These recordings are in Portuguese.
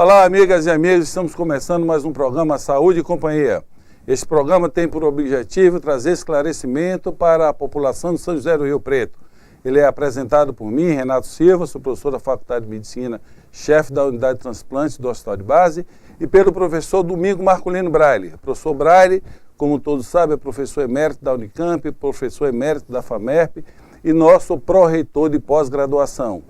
Olá, amigas e amigos, estamos começando mais um programa Saúde e Companhia. Este programa tem por objetivo trazer esclarecimento para a população de São José do Rio Preto. Ele é apresentado por mim, Renato Silva, sou professor da Faculdade de Medicina, chefe da Unidade de Transplantes do Hospital de Base, e pelo professor Domingo Marculino Braille. O professor Braille, como todos sabem, é professor emérito da Unicamp, professor emérito da FAMERP e nosso pró-reitor de pós-graduação.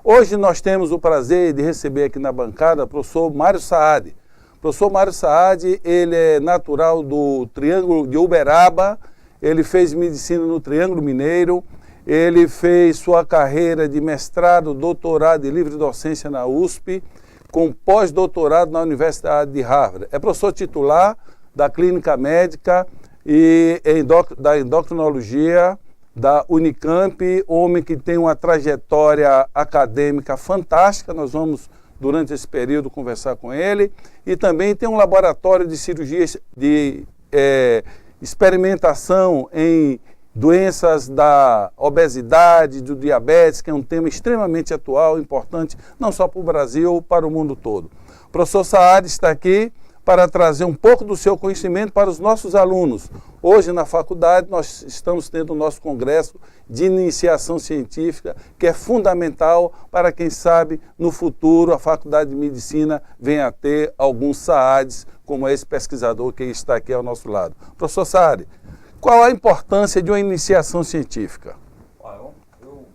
Hoje nós temos o prazer de receber aqui na bancada o professor Mário Saad. O professor Mário Saad, ele é natural do Triângulo de Uberaba, ele fez medicina no Triângulo Mineiro, ele fez sua carreira de mestrado, doutorado e livre docência na USP, com pós-doutorado na Universidade de Harvard. É professor titular da Clínica Médica e da Endocrinologia da Unicamp, homem que tem uma trajetória acadêmica fantástica. Nós vamos, durante esse período, conversar com ele. E também tem um laboratório de cirurgias de experimentação em doenças da obesidade, do diabetes, que é um tema extremamente atual, importante, não só para o Brasil, para o mundo todo. O professor Saad está aqui para trazer um pouco do seu conhecimento para os nossos alunos. Hoje, na faculdade, nós estamos tendo o nosso congresso de iniciação científica, que é fundamental para, quem sabe, no futuro, a Faculdade de Medicina venha a ter alguns Saads, como esse pesquisador que está aqui ao nosso lado. Professor Saad, qual a importância de uma iniciação científica?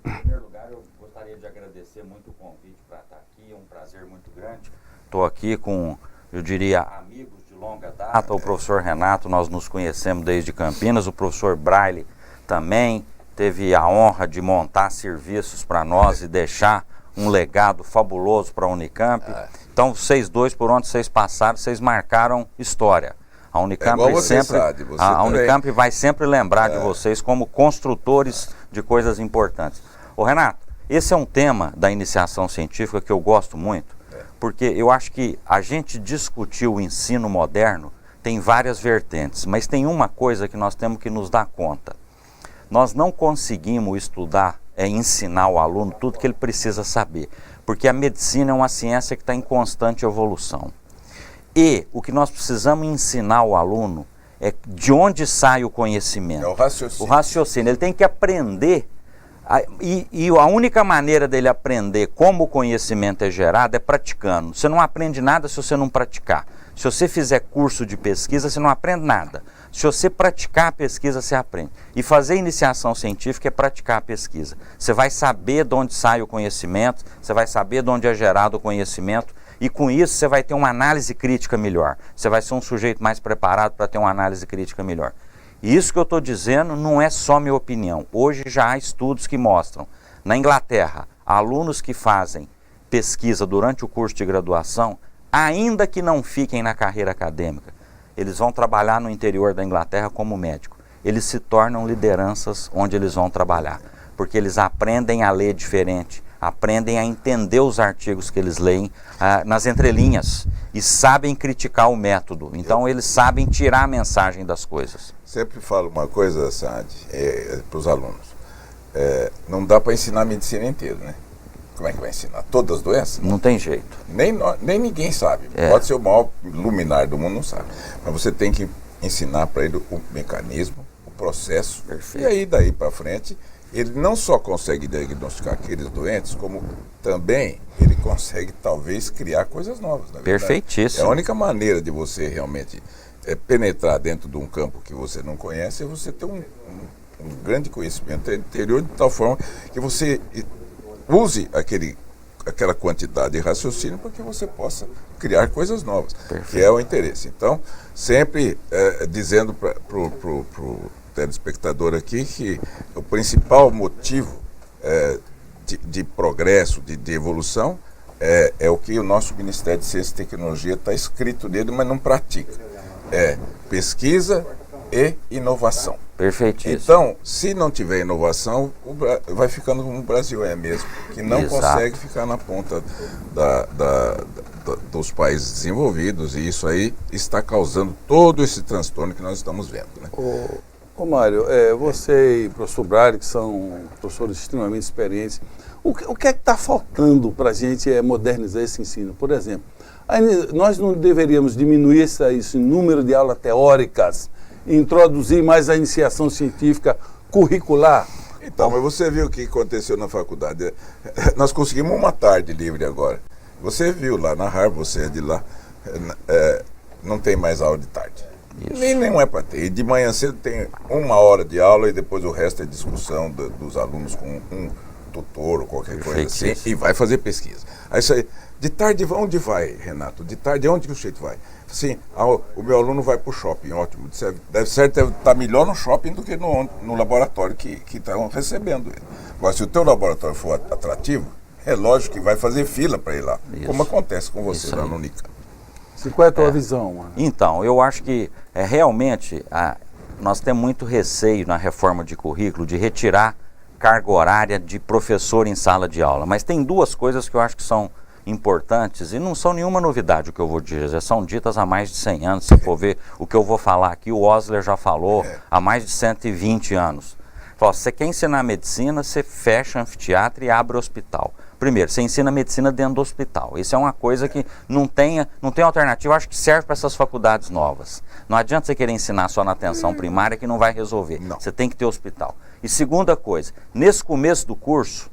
Em primeiro lugar, eu gostaria de agradecer muito o convite para estar aqui, é um prazer muito grande. Estou aqui com, eu diria, amigos de longa data, o professor Renato, nós nos conhecemos desde Campinas, o professor Braille também teve a honra de montar serviços para nós e deixar um legado fabuloso para a Unicamp. Então, vocês dois, por onde vocês passaram, vocês marcaram história. A Unicamp, Unicamp vai sempre lembrar de vocês como construtores de coisas importantes. Ô Renato, esse é um tema da iniciação científica que eu gosto muito, porque eu acho que a gente discutir o ensino moderno tem várias vertentes, mas tem uma coisa que nós temos que nos dar conta. Nós não conseguimos estudar, ensinar o aluno tudo que ele precisa saber, porque a medicina é uma ciência que está em constante evolução. E o que nós precisamos ensinar ao aluno é de onde sai o conhecimento. É o raciocínio. O raciocínio. Ele tem que aprender. E a única maneira dele aprender como o conhecimento é gerado é praticando. Você não aprende nada se você não praticar. Se você fizer curso de pesquisa, você não aprende nada. Se você praticar a pesquisa, você aprende. E fazer iniciação científica é praticar a pesquisa. Você vai saber de onde sai o conhecimento, você vai saber de onde é gerado o conhecimento. E com isso você vai ter uma análise crítica melhor. Você vai ser um sujeito mais preparado para ter uma análise crítica melhor. E isso que eu estou dizendo não é só minha opinião. Hoje já há estudos que mostram. Na Inglaterra, alunos que fazem pesquisa durante o curso de graduação, ainda que não fiquem na carreira acadêmica, eles vão trabalhar no interior da Inglaterra como médico. Eles se tornam lideranças onde eles vão trabalhar. Porque eles aprendem a ler diferente. Aprendem a entender os artigos que eles leem nas entrelinhas e sabem criticar o método. Então, eles sabem tirar a mensagem das coisas. Sempre falo uma coisa, Saad, para os alunos. Não dá para ensinar a medicina inteira, né? Como é que vai ensinar? Todas as doenças? Não tem jeito. Nem ninguém sabe. Pode ser o maior luminar do mundo, não sabe. Mas você tem que ensinar para ele o mecanismo, o processo. Perfeito. E aí, daí para frente, ele não só consegue diagnosticar aqueles doentes, como também ele consegue, talvez, criar coisas novas. Perfeitíssimo. É a única maneira de você realmente penetrar dentro de um campo que você não conhece é você ter um grande conhecimento interior, de tal forma que você use aquela quantidade de raciocínio para que você possa criar coisas novas. Perfeito. Que é o interesse. Então, sempre dizendo para o telespectador aqui que o principal motivo de progresso, de evolução, é o que o nosso Ministério de Ciência e Tecnologia está escrito nele, mas não pratica. É pesquisa e inovação. Perfeitíssimo. Então, se não tiver inovação, vai ficando como o Brasil é mesmo, que não consegue ficar na ponta dos países desenvolvidos, e isso aí está causando todo esse transtorno que nós estamos vendo, né? Ô Mário, você e o professor Braille, que são professores extremamente experientes, o que é que está faltando para a gente modernizar esse ensino? Por exemplo, Nós não deveríamos diminuir esse número de aulas teóricas, introduzir mais a iniciação científica curricular? Então, mas você viu o que aconteceu na faculdade. Nós conseguimos uma tarde livre agora. Você viu lá na Harvard, você é de lá, não tem mais aula de tarde. Nem é para ter. E de manhã cedo tem 1 hora de aula e depois o resto é discussão dos alunos com um tutor ou qualquer coisa assim, e vai fazer pesquisa. Aí isso aí, de tarde, onde vai, Renato? De tarde, onde que o sujeito vai? Assim, o meu aluno vai para o shopping, ótimo. Deve estar melhor no shopping do que no laboratório que estão recebendo ele. Agora, se o teu laboratório for atrativo, é lógico que vai fazer fila para ir lá, como acontece com você lá no Unicamp. Qual é a tua visão? Então, eu acho que realmente nós temos muito receio na reforma de currículo de retirar carga horária de professor em sala de aula. Mas tem 2 coisas que eu acho que são importantes e não são nenhuma novidade o que eu vou dizer, já são ditas há mais de 100 anos. Se for ver o que eu vou falar aqui, o Osler já falou há mais de 120 anos. Fala, se você quer ensinar medicina, você fecha anfiteatro e abre hospital. Primeiro, você ensina medicina dentro do hospital. Isso é uma coisa que não tem alternativa, acho que serve para essas faculdades novas. Não adianta você querer ensinar só na atenção primária que não vai resolver. Não. Você tem que ter hospital. E segunda coisa, nesse começo do curso,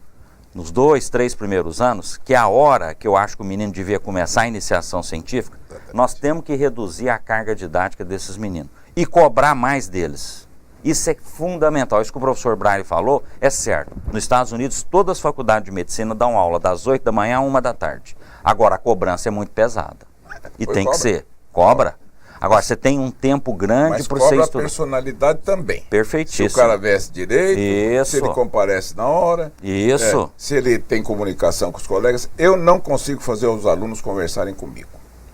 nos 2, 3 primeiros anos, que é a hora que eu acho que o menino devia começar a iniciação científica, nós temos que reduzir a carga didática desses meninos e cobrar mais deles. Isso é fundamental. Isso que o professor Braille falou é certo. Nos Estados Unidos, todas as faculdades de medicina dão aula das 8 da manhã a 1 da tarde. Agora, a cobrança é muito pesada. E tem que ser. Cobra. Agora, você tem um tempo grande para você estudar. Mas cobra a personalidade também. Perfeitíssimo. Se o cara veste direito, isso. Se ele comparece na hora. Isso. Se ele tem comunicação com os colegas. Eu não consigo fazer os alunos conversarem comigo.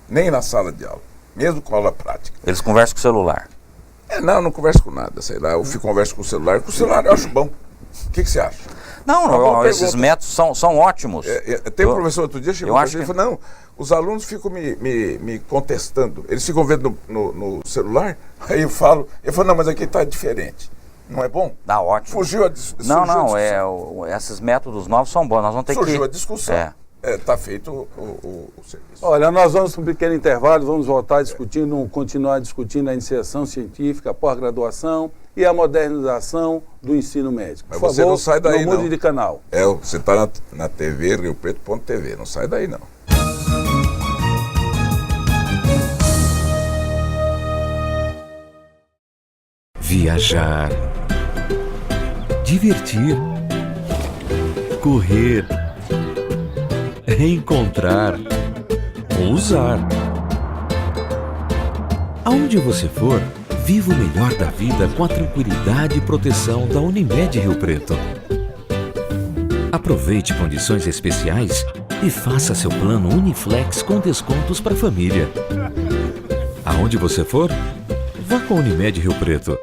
Nem na sala de aula. Mesmo com aula prática. Eles conversam com o celular. Não converso com nada, sei lá. Eu converso com o celular. Com o celular eu acho bom. O que você acha? Não, esses métodos são ótimos. Tem um professor outro dia chegou e falou, não, os alunos ficam me contestando. Eles ficam vendo no celular, aí eu falo, não, mas aqui está diferente. Não é bom? Dá ótimo. Fugiu a discussão. Esses métodos novos são bons. Nós vamos ter Surgiu a discussão. Está feito o serviço. Olha, nós vamos para um pequeno intervalo, vamos voltar continuar discutindo a iniciação científica, a pós-graduação e a modernização do ensino médico. Mas você não sai daí, não mude de canal. Você está na TV, riopreto.tv, não sai daí não. Viajar, divertir, correr, reencontrar, usar. Aonde você for, viva o melhor da vida com a tranquilidade e proteção da Unimed Rio Preto. Aproveite condições especiais e faça seu plano Uniflex com descontos para a família. Aonde você for, vá com a Unimed Rio Preto.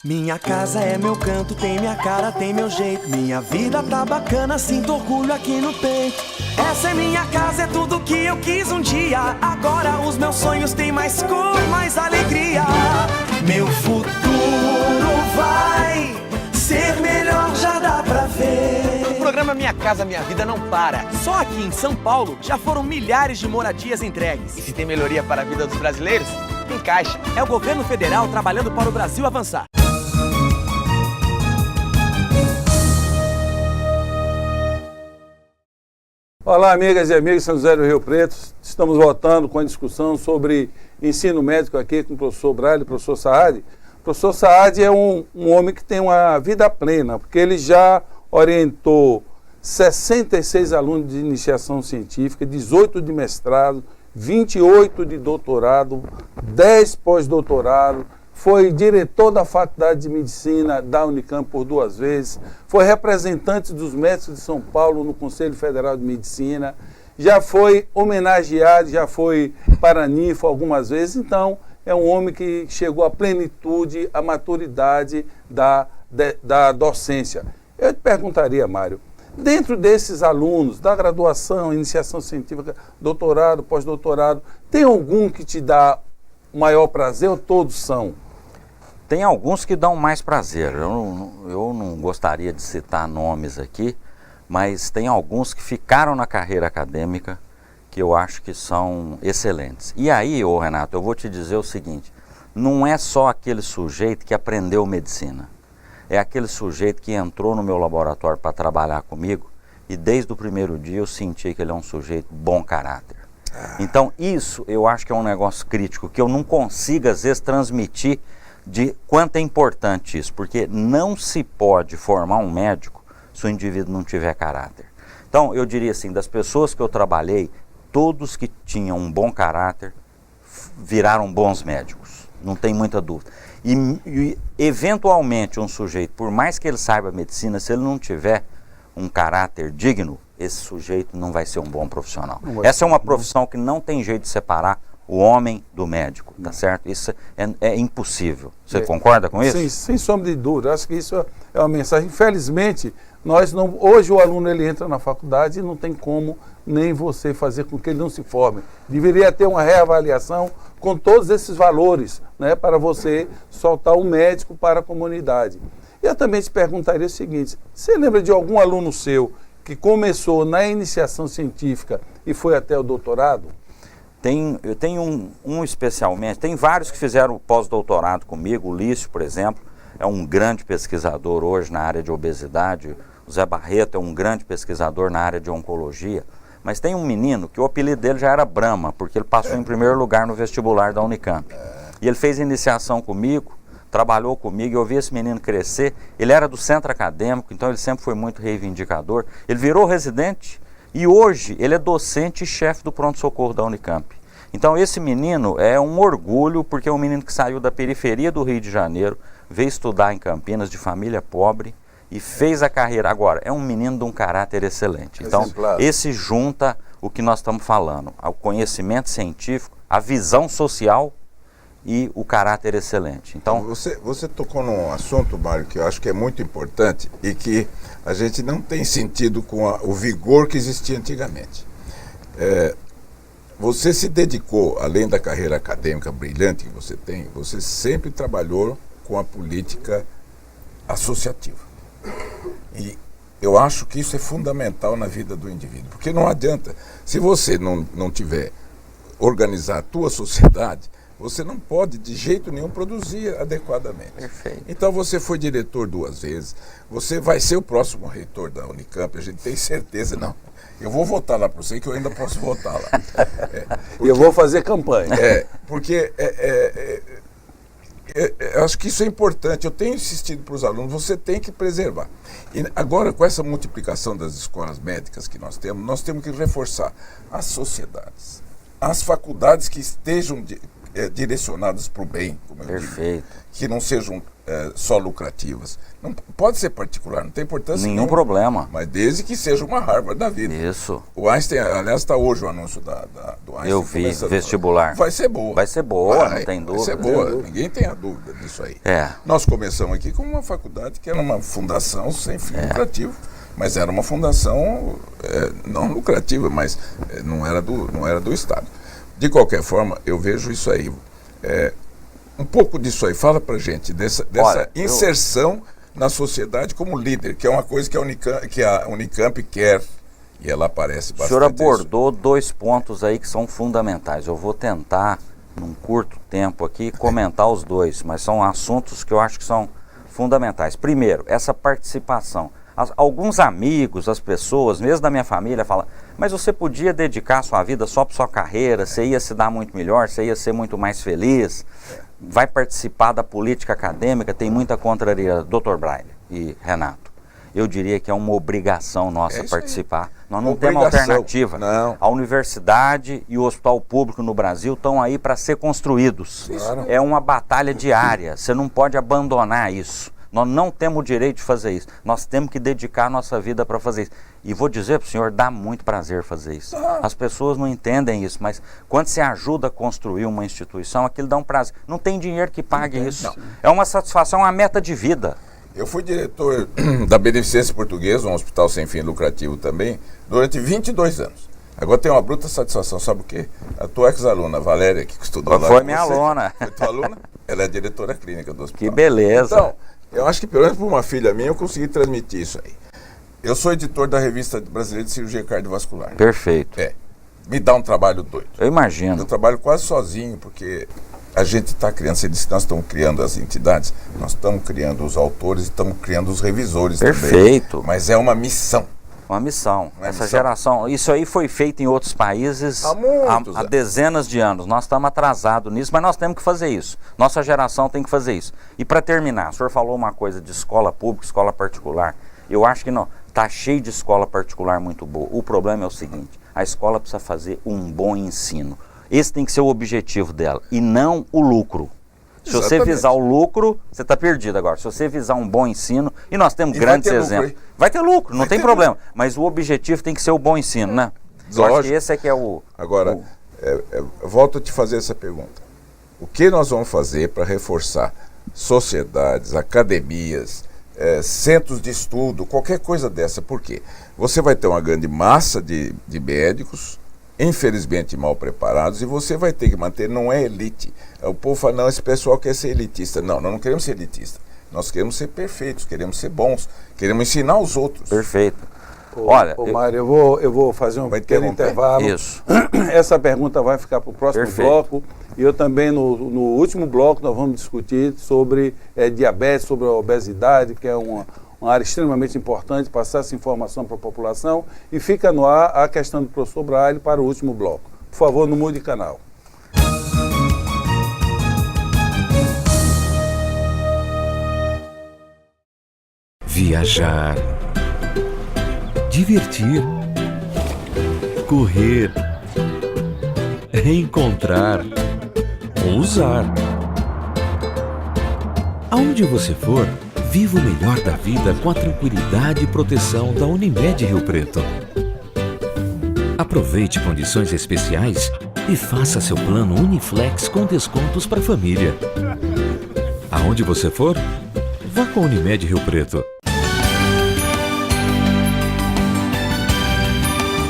Minha casa é meu canto, tem minha cara, tem meu jeito. Minha vida tá bacana, sinto orgulho aqui no peito. Essa é minha casa, é tudo que eu quis um dia. Agora os meus sonhos têm mais cor, mais alegria. Meu futuro vai ser melhor, já dá pra ver. O programa Minha Casa Minha Vida não para. Só aqui em São Paulo já foram milhares de moradias entregues. E se tem melhoria para a vida dos brasileiros, tem Caixa. É o governo federal trabalhando para o Brasil avançar. Olá, amigas e amigos de São José do Rio Preto. Estamos voltando com a discussão sobre ensino médico aqui com o professor Braille e o professor Saad. O professor Saad é um homem que tem uma vida plena, porque ele já orientou 66 alunos de iniciação científica, 18 de mestrado, 28 de doutorado, 10 pós-doutorado, foi diretor da Faculdade de Medicina da Unicamp por 2 vezes, foi representante dos médicos de São Paulo no Conselho Federal de Medicina, já foi homenageado, já foi paraninfo algumas vezes, então é um homem que chegou à plenitude, à maturidade da docência. Eu te perguntaria, Mário, dentro desses alunos da graduação, iniciação científica, doutorado, pós-doutorado, tem algum que te dá maior prazer ou todos são? Tem alguns que dão mais prazer. Eu não gostaria de citar nomes aqui, mas tem alguns que ficaram na carreira acadêmica, que eu acho que são excelentes. E aí, ô Renato, eu vou te dizer o seguinte, não é só aquele sujeito que aprendeu medicina, é aquele sujeito que entrou no meu laboratório para trabalhar comigo e desde o primeiro dia eu senti que ele é um sujeito bom caráter. Então isso eu acho que é um negócio crítico, que eu não consigo às vezes transmitir de quanto é importante isso, porque não se pode formar um médico se o indivíduo não tiver caráter. Então eu diria assim, das pessoas que eu trabalhei, todos que tinham um bom caráter viraram bons médicos, não tem muita dúvida. E eventualmente um sujeito, por mais que ele saiba medicina, se ele não tiver um caráter digno, esse sujeito não vai ser um bom profissional. Essa é uma profissão que não tem jeito de separar o homem do médico, tá certo? Isso é impossível. Você concorda com isso? Sem sombra de dúvida. Acho que isso é uma mensagem. Infelizmente, hoje o aluno ele entra na faculdade e não tem como nem você fazer com que ele não se forme. Deveria ter uma reavaliação com todos esses valores, né, para você soltar um médico para a comunidade. Eu também te perguntaria o seguinte, você lembra de algum aluno seu que começou na iniciação científica e foi até o doutorado? Eu tenho um especialmente, tem vários que fizeram pós-doutorado comigo, o Lício, por exemplo, é um grande pesquisador hoje na área de obesidade, o Zé Barreto é um grande pesquisador na área de oncologia, mas tem um menino que o apelido dele já era Brahma, porque ele passou em primeiro lugar no vestibular da Unicamp. E ele fez iniciação comigo, trabalhou comigo, eu vi esse menino crescer, ele era do centro acadêmico, então ele sempre foi muito reivindicador, ele virou residente e hoje ele é docente e chefe do pronto-socorro da Unicamp. Então esse menino é um orgulho, porque é um menino que saiu da periferia do Rio de Janeiro, veio estudar em Campinas, de família pobre, e fez a carreira. Agora, é um menino de um caráter excelente. Então, esse junta o que nós estamos falando, o conhecimento científico, a visão social e o caráter excelente. Então, você tocou num assunto, Mário, que eu acho que é muito importante e que a gente não tem sentido com o vigor que existia antigamente. Você se dedicou, além da carreira acadêmica brilhante que você tem, você sempre trabalhou com a política associativa. E eu acho que isso é fundamental na vida do indivíduo, porque não adianta, se você não tiver organizar a tua sociedade, você não pode de jeito nenhum produzir adequadamente. Perfeito. Então você foi diretor 2 vezes, você vai ser o próximo reitor da Unicamp, a gente tem certeza, não. Eu vou votar lá para você, que eu ainda posso votar lá. E eu vou fazer campanha. Porque eu acho que isso é importante, eu tenho insistido para os alunos, você tem que preservar. E agora, com essa multiplicação das escolas médicas que nós temos que reforçar as sociedades, as faculdades que estejam direcionadas para o bem, como eu digo, que não sejam só lucrativas. Não pode ser particular, não tem importância nenhum problema. Mas desde que seja uma Harvard da vida. Isso. O Einstein, aliás, está hoje o anúncio do Einstein. Eu vi, vestibular. Vai ser boa. Vai ser boa, não tem dúvida. Vai ser boa, ninguém tem a dúvida disso aí. Nós começamos aqui com uma faculdade que era uma fundação sem fim lucrativo. Mas era uma fundação não lucrativa, mas não era do Estado. De qualquer forma, eu vejo isso aí. Um pouco disso aí, fala pra gente, dessa inserção na sociedade como líder, que é uma coisa que a Unicamp quer, e ela aparece bastante. O senhor abordou 2 pontos aí que são fundamentais. Eu vou tentar, num curto tempo aqui, comentar os 2, mas são assuntos que eu acho que são fundamentais. Primeiro, essa participação. Alguns amigos, as pessoas, mesmo da minha família, falam, mas você podia dedicar sua vida só para sua carreira, você ia se dar muito melhor, você ia ser muito mais feliz, vai participar da política acadêmica, tem muita contraria. Dr. Braille e Renato, eu diria que é uma obrigação nossa participar. Nós não temos alternativa. Não. A universidade e o hospital público no Brasil estão aí para ser construídos. Claro. É uma batalha diária, você não pode abandonar isso. Nós não temos o direito de fazer isso. Nós temos que dedicar a nossa vida para fazer isso. E vou dizer para o senhor, dá muito prazer fazer isso. As pessoas não entendem isso, mas quando você ajuda a construir uma instituição, aquilo dá um prazer. Não tem dinheiro que pague isso. Não. É uma satisfação, uma meta de vida. Eu fui diretor da Beneficência Portuguesa, um hospital sem fim lucrativo também, durante 22 anos. Agora tem uma bruta satisfação, sabe o quê? A tua ex-aluna, Valéria, que estudou lá. Foi minha aluna. Foi tua aluna? Ela é diretora clínica do hospital. Que beleza. Então, eu acho que pelo menos por uma filha minha eu consegui transmitir isso aí. Eu sou editor da Revista Brasileira de Cirurgia Cardiovascular. Perfeito. me dá um trabalho doido. Eu imagino. Eu trabalho quase sozinho, porque a gente está criando, você disse que nós estamos criando as entidades, nós estamos criando os autores e estamos criando os revisores Perfeito. também. Mas é uma missão. Uma missão. Uma Essa missão. geração, isso aí foi feito em outros países Há há dezenas de anos. Nós estamos atrasados nisso, mas nós temos que fazer isso. Nossa geração tem que fazer isso. E para terminar, o senhor falou uma coisa de escola pública, escola particular. Eu acho que não. Está cheio de escola particular muito boa. O problema é o seguinte, a escola precisa fazer um bom ensino. Esse tem que ser o objetivo dela, e não o lucro. Se você visar o lucro, você está perdido agora. Se você visar um bom ensino, e nós temos grandes exemplos. Vai ter lucro, não tem problema. Mas o objetivo tem que ser o bom ensino, né? Eu acho que esse é que é o... Agora, volto a te fazer essa pergunta. O que nós vamos fazer para reforçar sociedades, academias, centros de estudo, qualquer coisa dessa? Por quê? Você vai ter uma grande massa de médicos, infelizmente mal preparados, e você vai ter que manter, não é elite. O povo fala, não, esse pessoal quer ser elitista. Não, nós não queremos ser elitista. Nós queremos ser perfeitos, queremos ser bons, queremos ensinar os outros. Perfeito. Olha, Mário, eu vou fazer um pequeno intervalo. Isso. Essa pergunta vai ficar para o próximo Perfeito. bloco. E eu também, no último bloco, nós vamos discutir sobre diabetes, sobre a obesidade, que é uma área extremamente importante, passar essa informação para a população. E fica no ar a questão do professor Braille para o último bloco. Por favor, não mude de canal. Viajar, divertir, correr, reencontrar, ousar. Aonde você for, viva o melhor da vida com a tranquilidade e proteção da Unimed Rio Preto. Aproveite condições especiais e faça seu plano Uniflex com descontos para a família. Aonde você for, vá com a Unimed Rio Preto.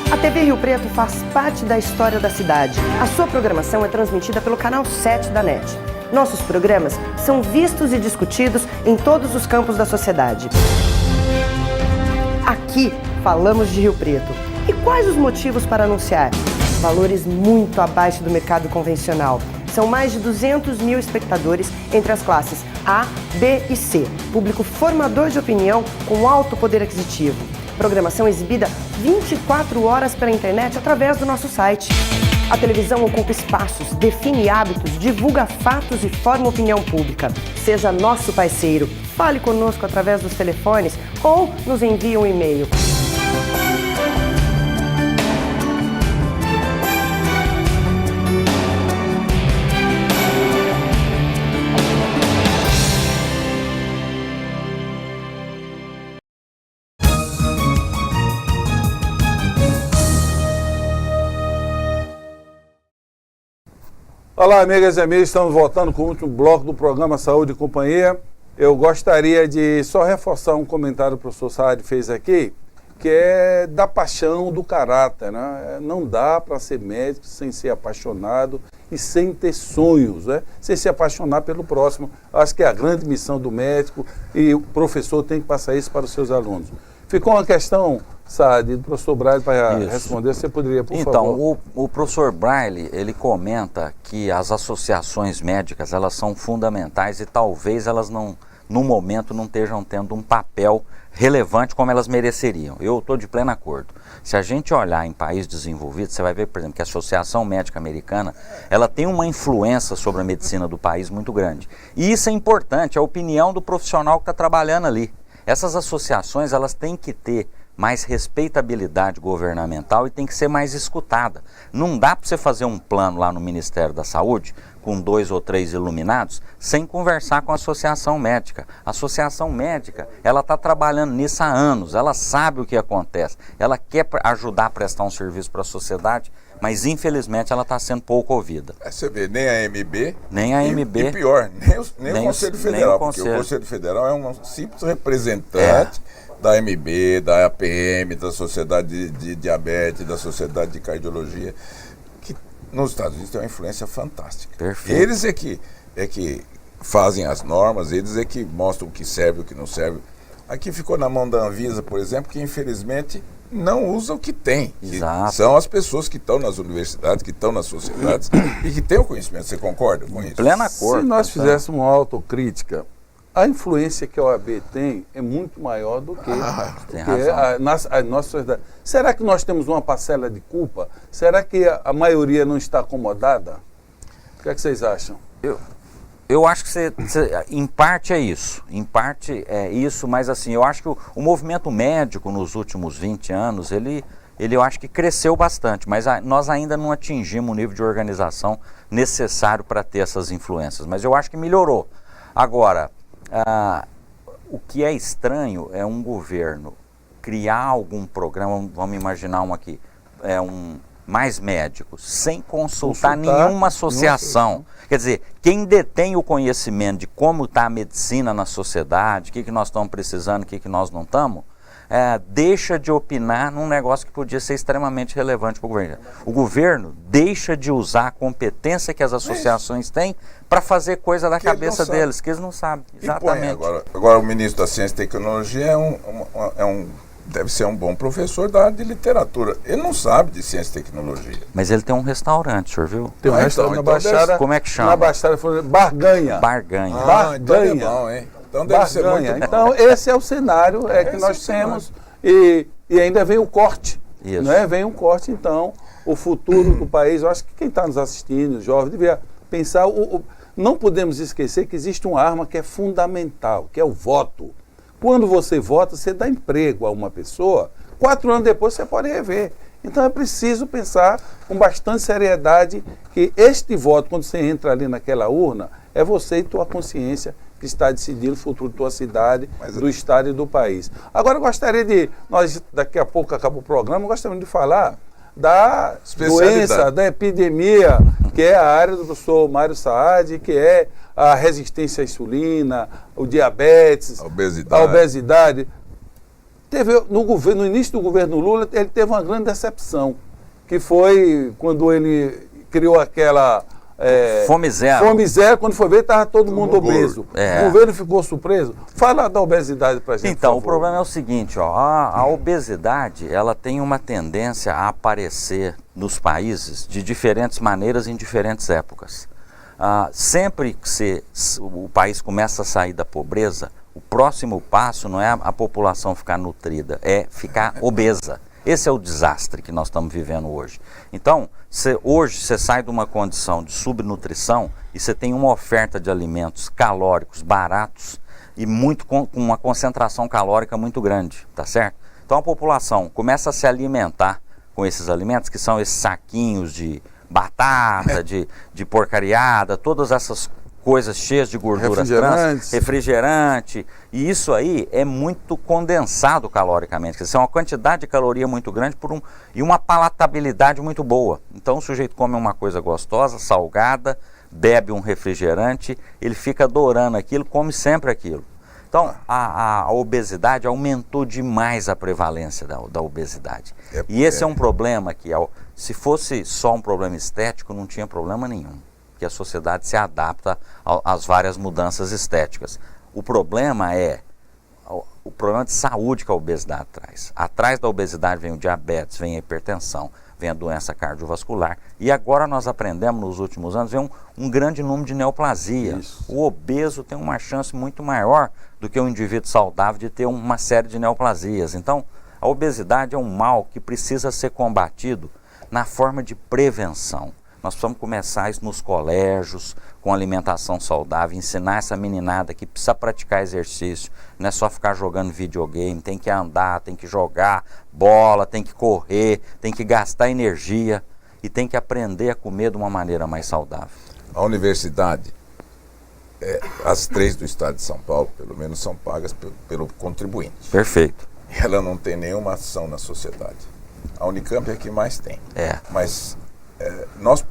A TV Rio Preto faz parte da história da cidade. A sua programação é transmitida pelo canal 7 da NET. Nossos programas são vistos e discutidos em todos os campos da sociedade. Aqui falamos de Rio Preto. E quais os motivos para anunciar? Valores muito abaixo do mercado convencional. São mais de 200 mil espectadores entre as classes A, B e C. Público formador de opinião com alto poder aquisitivo. Programação exibida 24 horas pela internet através do nosso site. A televisão ocupa espaços, define hábitos, divulga fatos e forma opinião pública. Seja nosso parceiro. Fale conosco através dos telefones ou nos envie um e-mail. Olá, amigas e amigos, estamos voltando com o último bloco do programa Saúde e Companhia. Eu gostaria de só reforçar um comentário que o professor Saad fez aqui, que é da paixão, do caráter, né? Não dá para ser médico sem ser apaixonado e sem ter sonhos, né? Sem se apaixonar pelo próximo. Acho que é a grande missão do médico e o professor tem que passar isso para os seus alunos. Ficou uma questão, Saad, do professor Braille para responder. Você poderia, por favor? Então, o professor Braille, ele comenta que as associações médicas, elas são fundamentais e talvez elas não, no momento, não estejam tendo um papel relevante como elas mereceriam. Eu estou de pleno acordo. Se a gente olhar em países desenvolvidos, você vai ver, por exemplo, que a Associação Médica Americana, ela tem uma influência sobre a medicina do país muito grande. E isso é importante, a opinião do profissional que está trabalhando ali. Essas associações, elas têm que ter mais respeitabilidade governamental e tem que ser mais escutada. Não dá para você fazer um plano lá no Ministério da Saúde, com 2 ou 3 iluminados, sem conversar com a Associação Médica. A Associação Médica, ela está trabalhando nisso há anos, ela sabe o que acontece, ela quer ajudar a prestar um serviço para a sociedade, mas infelizmente ela está sendo pouco ouvida. Você vê, nem a MB, nem a MB, e pior, nem o Conselho Federal, porque o Conselho Federal é um simples representante da MB, da APM, da Sociedade de Diabetes, da Sociedade de Cardiologia, que nos Estados Unidos tem uma influência fantástica. Perfeito. Eles é que fazem as normas, eles é que mostram o que serve e o que não serve. Aqui ficou na mão da Anvisa, por exemplo, que infelizmente não usa o que tem. Exato. São as pessoas que estão nas universidades, que estão nas sociedades e que têm o conhecimento. Você concorda com isso? Plena acordo. Se nós fizéssemos uma autocrítica, a influência que a OAB tem é muito maior do que, tem a nossa sociedade. Será que nós temos uma parcela de culpa? Será que a maioria não está acomodada? O que é que vocês acham? Eu acho que em parte é isso, mas assim, eu acho que o movimento médico nos últimos 20 anos, ele eu acho que cresceu bastante, mas nós ainda não atingimos o nível de organização necessário para ter essas influências, mas eu acho que melhorou. Agora, o que é estranho é um governo criar algum programa, vamos imaginar um aqui, mais médicos, sem consultar nenhuma associação. Quer dizer, quem detém o conhecimento de como está a medicina na sociedade, o que nós estamos precisando, o que nós não estamos, deixa de opinar num negócio que podia ser extremamente relevante para o governo. O governo deixa de usar a competência que as associações têm para fazer coisa da cabeça deles, que eles não sabem. Exatamente. Agora o ministro da Ciência e Tecnologia deve ser um bom professor da área de literatura. Ele não sabe de ciência e tecnologia. Mas ele tem um restaurante, o senhor viu? Tem um restaurante na Baixada. Como é que chama? Na Baixada, Barganha. Barganha. Então é bom, hein? Então deve ser muito bom. Então esse é o cenário que nós temos e ainda vem o corte. Isso. Né? Vem um corte, então, o futuro do país. Eu acho que quem está nos assistindo, os jovens, devia pensar. Não podemos esquecer que existe uma arma que é fundamental, que é o voto. Quando você vota, você dá emprego a uma pessoa, 4 anos depois você pode rever. Então é preciso pensar com bastante seriedade que este voto, quando você entra ali naquela urna, é você e tua consciência que está decidindo o futuro da tua cidade, do estado e do país. Agora eu gostaria nós daqui a pouco acaba o programa, gostaríamos de falar da doença, da epidemia, que é a área do professor Mário Saad, que é a resistência à insulina, o diabetes, a obesidade. No início do governo Lula, ele teve uma grande decepção, que foi quando ele criou aquela... Fome zero. Fome zero, quando foi ver, estava todo mundo obeso. O governo ficou surpreso. Fala da obesidade para a gente. Então, o problema é o seguinte, a obesidade, ela tem uma tendência a aparecer nos países de diferentes maneiras em diferentes épocas. Sempre que o país começa a sair da pobreza, o próximo passo não é a população ficar nutrida, é ficar obesa. Esse é o desastre que nós estamos vivendo hoje. Então, hoje você sai de uma condição de subnutrição e você tem uma oferta de alimentos calóricos, baratos e com uma concentração calórica muito grande, tá certo? Então a população começa a se alimentar com esses alimentos, que são esses saquinhos de batata, de porcariada, todas essas coisas cheias de gordura trans, refrigerante, e isso aí é muito condensado caloricamente, quer dizer, é uma quantidade de caloria muito grande e uma palatabilidade muito boa. Então o sujeito come uma coisa gostosa, salgada, bebe um refrigerante, ele fica adorando aquilo, come sempre aquilo. Então a obesidade aumentou demais a prevalência da obesidade. E esse é um problema que, se fosse só um problema estético, não tinha problema nenhum, que a sociedade se adapta às várias mudanças estéticas. O problema é o problema de saúde que a obesidade traz. Atrás da obesidade vem o diabetes, vem a hipertensão, vem a doença cardiovascular. E agora nós aprendemos nos últimos anos, vem um grande número de neoplasia. Isso. O obeso tem uma chance muito maior do que o indivíduo saudável de ter uma série de neoplasias. Então, a obesidade é um mal que precisa ser combatido na forma de prevenção. Nós precisamos começar isso nos colégios, com alimentação saudável, ensinar essa meninada que precisa praticar exercício, não é só ficar jogando videogame, tem que andar, tem que jogar bola, tem que correr, tem que gastar energia e tem que aprender a comer de uma maneira mais saudável. A universidade, as 3 do estado de São Paulo, pelo menos, são pagas pelo contribuinte. Perfeito. E ela não tem nenhuma ação na sociedade. A Unicamp é a que mais tem. Mas...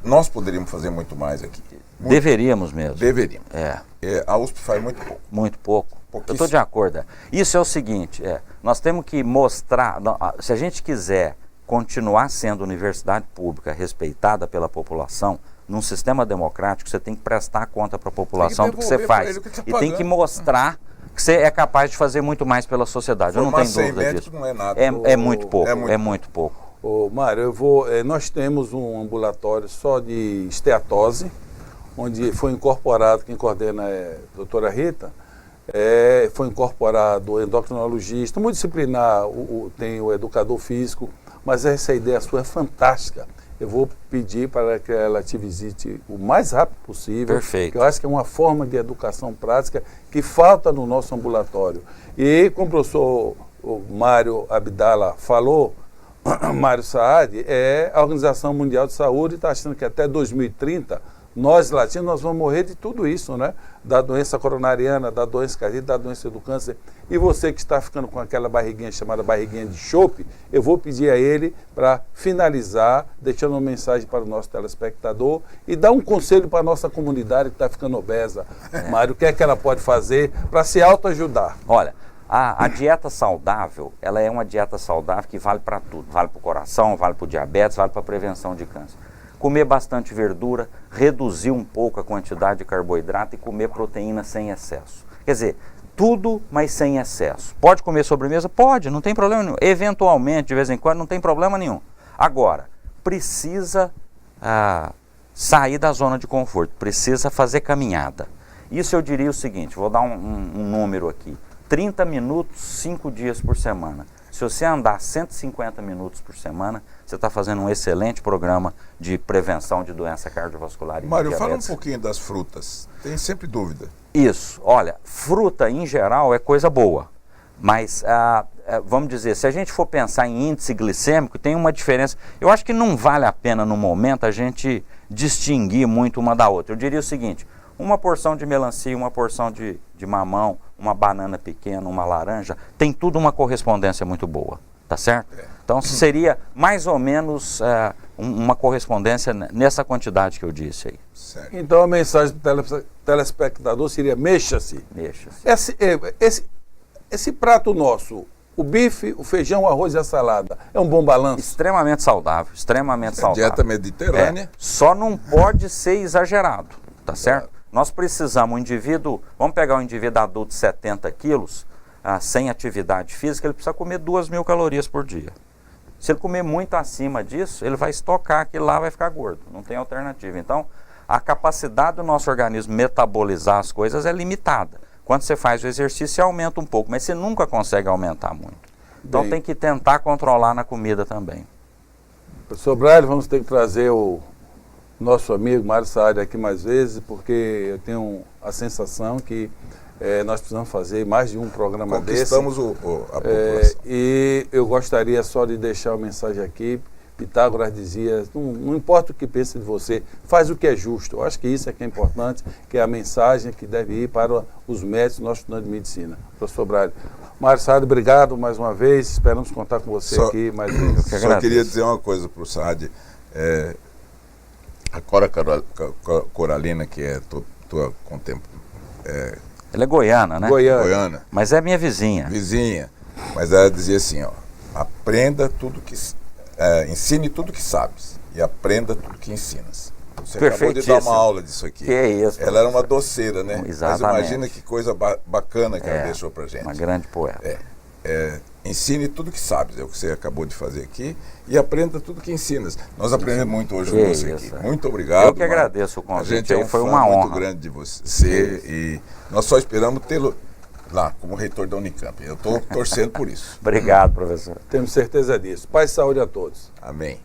nós poderíamos fazer muito mais aqui. Deveríamos mesmo. Deveríamos. A USP faz muito pouco. Muito pouco. Eu estou de acordo. Isso é o seguinte, nós temos que mostrar, se a gente quiser continuar sendo universidade pública respeitada pela população, num sistema democrático, você tem que prestar conta para a população do que você devolver pra faz. ele o que ele tá E tem que pagando. mostrar que você é capaz de fazer muito mais pela sociedade. Eu não Formar tenho 100 dúvida médicos disso. não é nada. É muito pouco, é muito pouco. Ô, Mário, nós temos um ambulatório só de esteatose, onde foi incorporado, quem coordena é a doutora Rita, foi incorporado o endocrinologista, multidisciplinar, tem o educador físico, mas essa ideia sua é fantástica. Eu vou pedir para que ela te visite o mais rápido possível. Perfeito. Que eu acho que é uma forma de educação prática que falta no nosso ambulatório. E como o professor Mário Abdala falou, Mário Saad, a Organização Mundial de Saúde está achando que até 2030, nós latinos, nós vamos morrer de tudo isso, né? Da doença coronariana, da doença cardíaca, da doença do câncer. E você que está ficando com aquela barriguinha chamada barriguinha de chope, eu vou pedir a ele para finalizar, deixando uma mensagem para o nosso telespectador e dar um conselho para a nossa comunidade que está ficando obesa. Mário, o que é que ela pode fazer para se autoajudar? Olha, a dieta saudável, ela é uma dieta saudável que vale para tudo. Vale para o coração, vale para o diabetes, vale para a prevenção de câncer. Comer bastante verdura, reduzir um pouco a quantidade de carboidrato e comer proteína sem excesso. Quer dizer, tudo, mas sem excesso. Pode comer sobremesa? Pode, não tem problema nenhum. Eventualmente, de vez em quando, não tem problema nenhum. Agora, precisa sair da zona de conforto, precisa fazer caminhada. Isso eu diria o seguinte, vou dar um número aqui. 30 minutos, 5 dias por semana. Se você andar 150 minutos por semana, você está fazendo um excelente programa de prevenção de doença cardiovascular e Mário, diabetes. fala um pouquinho das frutas. Tem sempre dúvida. Isso. Olha, fruta em geral é coisa boa. Mas, vamos dizer, se a gente for pensar em índice glicêmico, tem uma diferença. Eu acho que não vale a pena, no momento, a gente distinguir muito uma da outra. Eu diria o seguinte, uma porção de melancia, uma porção de mamão, uma banana pequena, uma laranja, tem tudo uma correspondência muito boa, tá certo? Então seria mais ou menos uma correspondência nessa quantidade que eu disse aí. Certo. Então a mensagem do telespectador seria: mexa-se. Mexa-se. Esse prato nosso, o bife, o feijão, o arroz e a salada, é um bom balanço? Extremamente saudável, extremamente saudável. Dieta mediterrânea. Só não pode ser exagerado, tá certo? Nós precisamos, vamos pegar um indivíduo adulto de 70 quilos, sem atividade física, ele precisa comer 2.000 calorias por dia. Se ele comer muito acima disso, ele vai estocar aquilo lá, vai ficar gordo, não tem alternativa. Então, a capacidade do nosso organismo metabolizar as coisas é limitada. Quando você faz o exercício, você aumenta um pouco, mas você nunca consegue aumentar muito. Então tem que tentar controlar na comida também. Professor Braille, vamos ter que trazer o nosso amigo Mário Saad aqui mais vezes, porque eu tenho a sensação que nós precisamos fazer mais de um programa desse. Conquistamos a população. E eu gostaria só de deixar uma mensagem aqui. Pitágoras dizia, não importa o que pensa de você, faz o que é justo. Eu acho que isso é que é importante, que é a mensagem que deve ir para os médicos, nossos estudantes de medicina. Professor Braille. Mário Saad, obrigado mais uma vez, esperamos contar com você aqui mais vezes. Só queria dizer uma coisa para o Saad. A Cora Coralina, que é tua Ela é goiana, né? Goiana. Mas é minha vizinha. Vizinha. Mas ela dizia assim, ó, aprenda tudo que... ensine tudo que sabes e aprenda tudo que ensinas. Você acabou de dar uma aula disso aqui. Que é isso. Ela era uma doceira, né? Exatamente. Mas imagina que coisa bacana que ela deixou pra gente. Uma grande poeta. Ensine tudo que sabes, é o que você acabou de fazer aqui, e aprenda tudo que ensinas. Nós aprendemos muito hoje com você aqui. Muito obrigado. Eu que agradeço o convite. A gente é foi fã uma honra muito grande de você e nós só esperamos tê-lo lá como reitor da Unicamp. Eu estou torcendo por isso. Obrigado, professor. Temos certeza disso. Paz e saúde a todos. Amém.